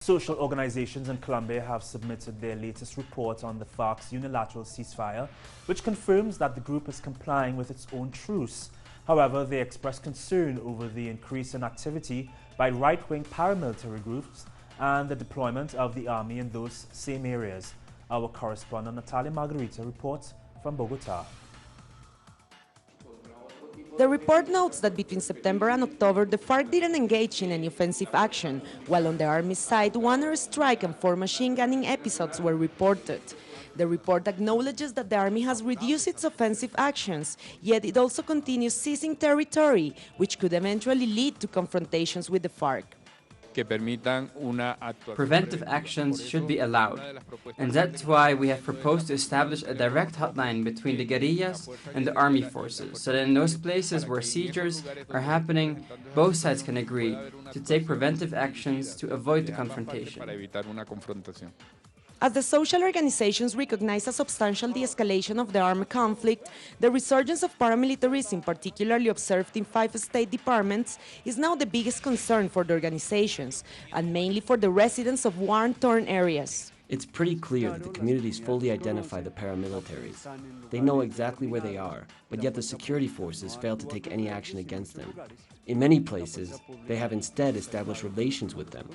Social organizations in Colombia have submitted their latest report on the FARC's unilateral ceasefire, which confirms that the group is complying with its own truce. However, they express concern over the increase in activity by right-wing paramilitary groups and the deployment of the army in those same areas. Our correspondent Natalia Margarita reports from Bogota. The report notes that between September and October, the FARC didn't engage in any offensive action, while on the Army's side, 1 airstrike and 4 machine-gunning episodes were reported. The report acknowledges that the Army has reduced its offensive actions, yet it also continues seizing territory, which could eventually lead to confrontations with the FARC. Preventive actions should be allowed, and that's why we have proposed to establish a direct hotline between the guerrillas and the army forces, so that in those places where seizures are happening, both sides can agree to take preventive actions to avoid the confrontation. As the social organizations recognize a substantial de-escalation of the armed conflict, the resurgence of paramilitarism, particularly observed in 5 state departments, is now the biggest concern for the organizations, and mainly for the residents of war-torn areas. It's pretty clear that the communities fully identify the paramilitaries. They know exactly where they are, but yet the security forces fail to take any action against them. In many places, they have instead established relations with them.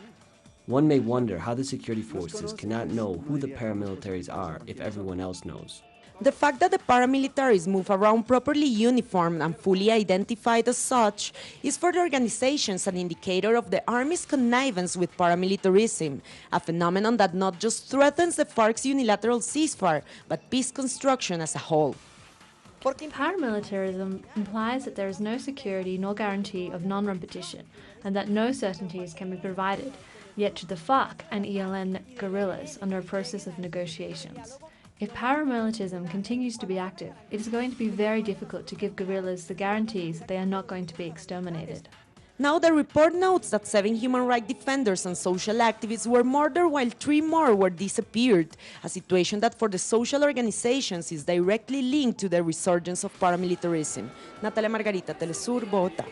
One may wonder how the security forces cannot know who the paramilitaries are if everyone else knows. The fact that the paramilitaries move around properly uniformed and fully identified as such is for the organizations an indicator of the Army's connivance with paramilitarism, a phenomenon that not just threatens the FARC's unilateral ceasefire, but peace construction as a whole. Paramilitarism implies that there is no security nor guarantee of non-repetition, and that no certainties can be provided, yet to the FARC and ELN guerrillas under a process of negotiations. If paramilitarism continues to be active, it is going to be very difficult to give guerrillas the guarantees that they are not going to be exterminated. Now the report notes that 7 human rights defenders and social activists were murdered while 3 more were disappeared, a situation that for the social organizations is directly linked to the resurgence of paramilitarism. Natalia Margarita, Telesur, Bogotá.